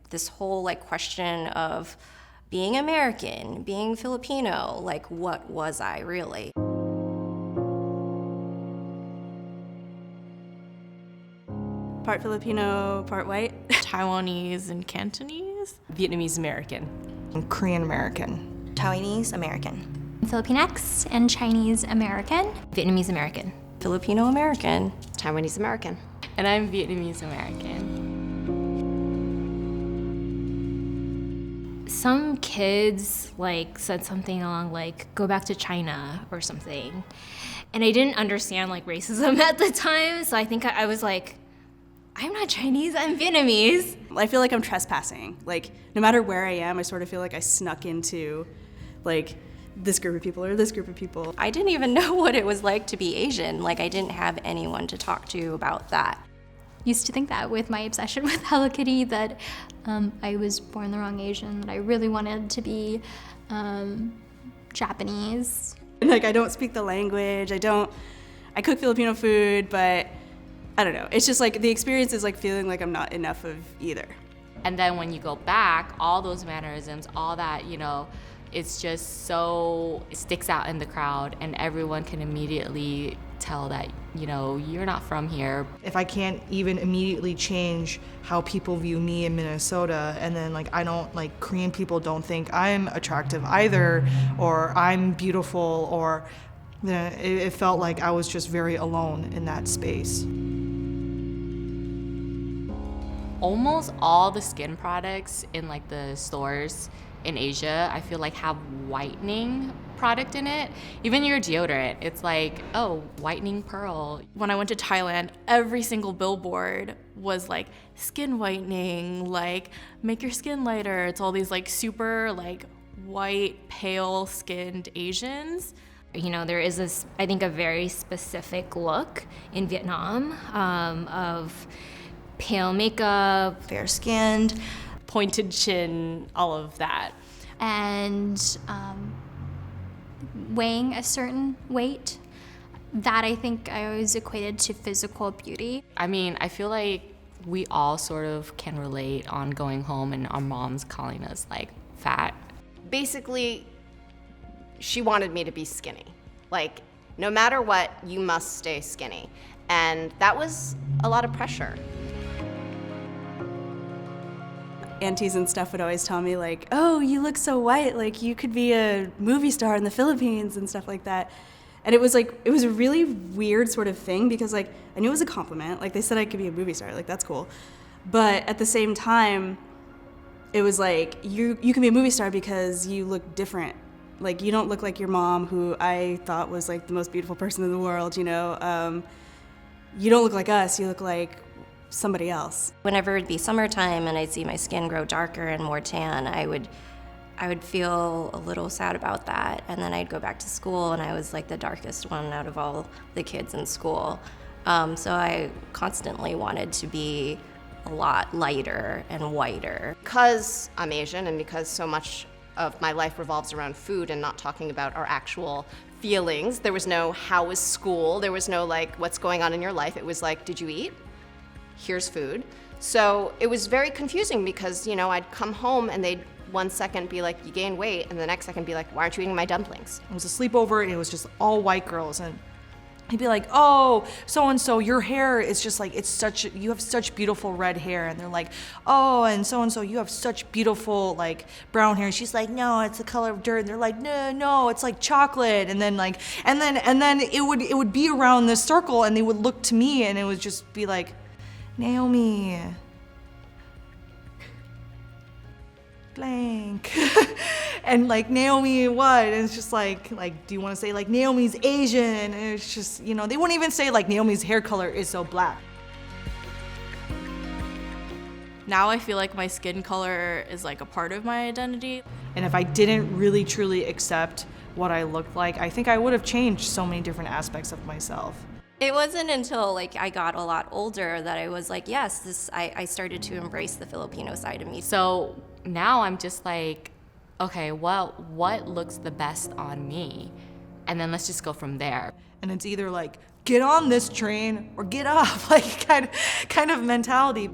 this whole like question of being American, being Filipino, like what was I really? Part Filipino, part white. Taiwanese and Cantonese. Vietnamese American. Korean American. Taiwanese American. Filipinx and Chinese American. Vietnamese American. Filipino American. Taiwanese American. And I'm Vietnamese American. Some kids like said something along like, go back to China or something. And I didn't understand like racism at the time, so I think I was like, I'm not Chinese, I'm Vietnamese. I feel like I'm trespassing. Like, no matter where I am, I sort of feel like I snuck into, like, this group of people or this group of people. I didn't even know what it was like to be Asian. Like, I didn't have anyone to talk to about that. Used to think that with my obsession with Hello Kitty that I was born the wrong Asian, that I really wanted to be Japanese. Like, I don't speak the language, I cook Filipino food, but I don't know. It's just like the experience is like feeling like I'm not enough of either. And then when you go back, all those mannerisms, all that, you know, it's just so, it sticks out in the crowd and everyone can immediately tell that, you know, you're not from here. If I can't even immediately change how people view me in Minnesota, and then like I don't, like Korean people don't think I'm attractive either, or I'm beautiful, or it felt like I was just very alone in that space. Almost all the skin products in like the stores in Asia, I feel like have whitening product in it. Even your deodorant, it's like, oh, whitening pearl. When I went to Thailand, every single billboard was like skin whitening, like make your skin lighter. It's all these like super like white, pale skinned Asians. You know, there is this, I think, a very specific look in Vietnam of pale makeup, Fair-skinned, pointed chin, all of that. And weighing a certain weight, that I think I always equated to physical beauty. I mean, I feel like we all sort of can relate on going home and our moms calling us like fat. Basically, she wanted me to be skinny. Like, no matter what, you must stay skinny. And that was a lot of pressure. Aunties and stuff would always tell me like, oh, you look so white, like you could be a movie star in the Philippines and stuff like that. And it was like, it was a really weird sort of thing because like, I knew it was a compliment. Like they said I could be a movie star, like that's cool. But at the same time, it was like, you can be a movie star because you look different. Like you don't look like your mom, who I thought was like the most beautiful person in the world, you know? You don't look like us, you look like somebody else. Whenever it'd be summertime and I'd see my skin grow darker and more tan, I would feel a little sad about that. And then I'd go back to school and I was like the darkest one out of all the kids in school. So I constantly wanted to be a lot lighter and whiter. Because I'm Asian and because so much of my life revolves around food and not talking about our actual feelings, there was no how was school, there was no like what's going on in your life. It was like, did you eat? Here's food. So it was very confusing because, you know, I'd come home and they'd 1 second be like, you gained weight, and the next second be like, why aren't you eating my dumplings? It was a sleepover and it was just all white girls, and he'd be like, oh, so-and-so, your hair is just like, you have such beautiful red hair. And they're like, oh, and so-and-so, you have such beautiful like brown hair. And she's like, no, it's the color of dirt. And they're like, no, it's like chocolate. And then like, and then it would be around this circle and they would look to me and it would just be like, Naomi, blank. And like, Naomi what? And it's just like, do you want to say like Naomi's Asian? And it's just, you know, they wouldn't even say like Naomi's hair color is so black. Now I feel like my skin color is like a part of my identity. And if I didn't really truly accept what I looked like, I think I would have changed so many different aspects of myself. It wasn't until like I got a lot older that I was like, yes, I started to embrace the Filipino side of me. So now I'm just like, okay, well, what looks the best on me? And then let's just go from there. And it's either like, get on this train or get off, like kind of mentality.